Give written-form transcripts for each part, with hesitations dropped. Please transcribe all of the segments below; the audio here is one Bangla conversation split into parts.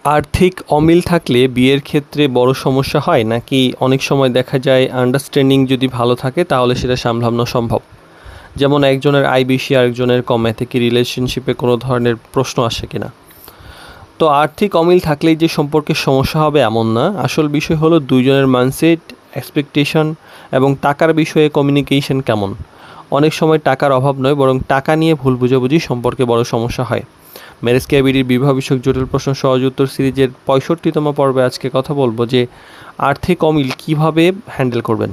আর্থিক অমিল থাকলে বিয়ের ক্ষেত্রে বড় সমস্যা হয় নাকি অনেক সময় দেখা যায় আন্ডারস্ট্যান্ডিং যদি ভালো থাকে তাহলে সেটা সামলানো সম্ভব? যেমন একজনের আয় বেশি আরেকজনের কম, এতে কি রিলেশনশিপে কোনো ধরনের প্রশ্ন আসে কিনা? তো আর্থিক অমিল থাকলেই যে সম্পর্কে সমস্যা হবে এমন না। আসল বিষয় হলো দুইজনের মাইন্ডসেট, এক্সপেকটেশন এবং টাকার বিষয়ে কমিউনিকেশন কেমন। অনেক সময় টাকার অভাব নয়, বরং টাকা নিয়ে ভুল বুঝাবুঝি সম্পর্কে বড় সমস্যা হয়। ম্যারেজ ক্যাবিডির বিবাহ বিষয়ক জটিল প্রশ্ন সহজ উত্তর সিরিজের 65তম পর্বে আজকে কথা বলবো যে আর্থিক অমিল কিভাবে হ্যান্ডেল করবেন।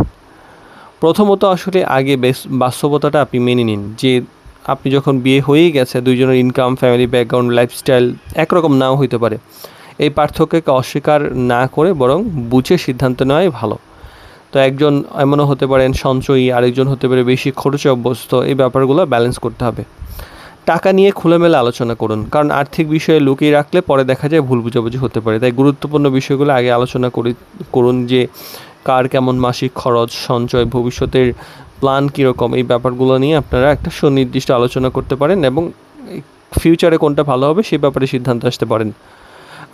প্রথমত আসলে আগে বাস্তবতাটা আপনি মেনে নিন যে আপনি যখন বিয়ে হয়েই গেছে, দুইজনের ইনকাম, ফ্যামিলি ব্যাকগ্রাউন্ড, লাইফস্টাইল একরকম নাও হইতে পারে। এই পার্থক্যকে অস্বীকার না করে বরং বুঝে সিদ্ধান্ত নেওয়াই ভালো। তো একজন এমনও হতে পারেন সঞ্চয়ী, আরেকজন হতে পারে বেশি খরচে অভ্যস্ত। এই ব্যাপারগুলো ব্যালেন্স করতে হবে। টাকা নিয়ে খোলামেলা আলোচনা করুন, কারণ আর্থিক বিষয়ে লুকিয়ে রাখলে পরে দেখা যায় ভুল বুঝাবুঝি হতে পারে। তাই গুরুত্বপূর্ণ বিষয়গুলো আগে আলোচনা করুন যে কার কেমন মাসিক খরচ, সঞ্চয়, ভবিষ্যতের প্ল্যান কীরকম। এই ব্যাপারগুলো নিয়ে আপনারা একটা সুনির্দিষ্ট আলোচনা করতে পারেন এবং ফিউচারে কোনটা ভালো হবে সেই ব্যাপারে সিদ্ধান্ত আসতে পারেন।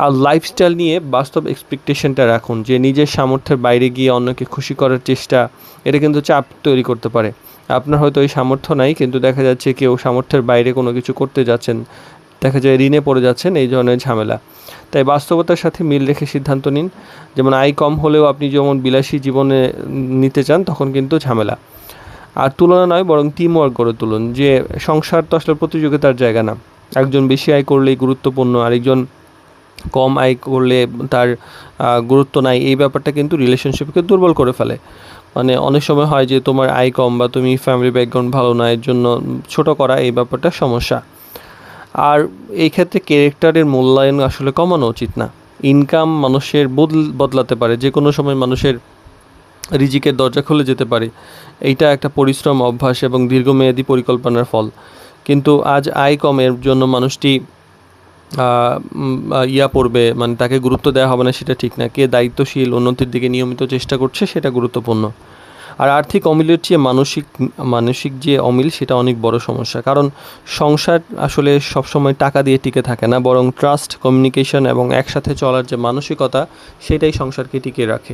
আর লাইফস্টাইল নিয়ে বাস্তব এক্সপেকটেশনটা রাখুন, যে নিজের সামর্থ্যের বাইরে গিয়ে অন্যকে খুশি করার চেষ্টা, এটা কিন্তু চাপ তৈরি করতে পারে। আপনার হয়তো এই সামর্থ্য নাই, কিন্তু দেখা যাচ্ছে কেউ সামর্থ্যের বাইরে কোনো কিছু করতে যাচ্ছেন, দেখা যায় ঋণে পড়ে যাচ্ছেন, এই ধরনের ঝামেলা। তাই বাস্তবতার সাথে মিল রেখে সিদ্ধান্ত নিন। যেমন আয় কম হলেও আপনি যেমন বিলাসী জীবনে নিতে চান, তখন কিন্তু ঝামেলা। আর তুলনা নয়, বরং টিম ওয়ার্ক গড়ে তুলুন। যে সংসার তো আসলে প্রতিযোগিতার জায়গা না। একজন বেশি আয় করলেই গুরুত্বপূর্ণ, আরেকজন কম আয় করলে তার গুরুত্ব নাই। এই ব্যাপারটা কিন্তু রিলেশনশিপকে দুর্বল করে ফেলে। মানে অনেক সময় হয় যে তোমার আয় কম বা তুমি ফ্যামিলি ব্যাকগ্রাউন্ড ভালো না, এর জন্য ছোট করা, এই ব্যাপারটা সমস্যা। আর এই ক্ষেত্রে ক্যারেক্টারের মূল্যায়ন আসলে কমানো উচিত না। ইনকাম মানুষের বদলাতে পারে, যে কোনো সময় মানুষের রিজিকের দরজা খুলে যেতে পারে। এইটা একটা পরিশ্রম, অভ্যাস এবং দীর্ঘমেয়াদী পরিকল্পনার ফল। কিন্তু আজ আয় কমের জন্য মানুষটি পড়বে, মানে তাকে গুরুত্ব দেওয়া হবে না, সেটা ঠিক না। কে দায়িত্বশীল, উন্নতির দিকে নিয়মিত চেষ্টা করছে, সেটা গুরুত্বপূর্ণ। আর আর্থিক অমিলের চেয়ে মানসিক যে অমিল, সেটা অনেক বড় সমস্যা। কারণ সংসার আসলে সবসময় টাকা দিয়ে টিকে থাকে না, বরং ট্রাস্ট, কমিউনিকেশন এবং একসাথে চলার যে মানসিকতা, সেটাই সংসারকে টিকিয়ে রাখে।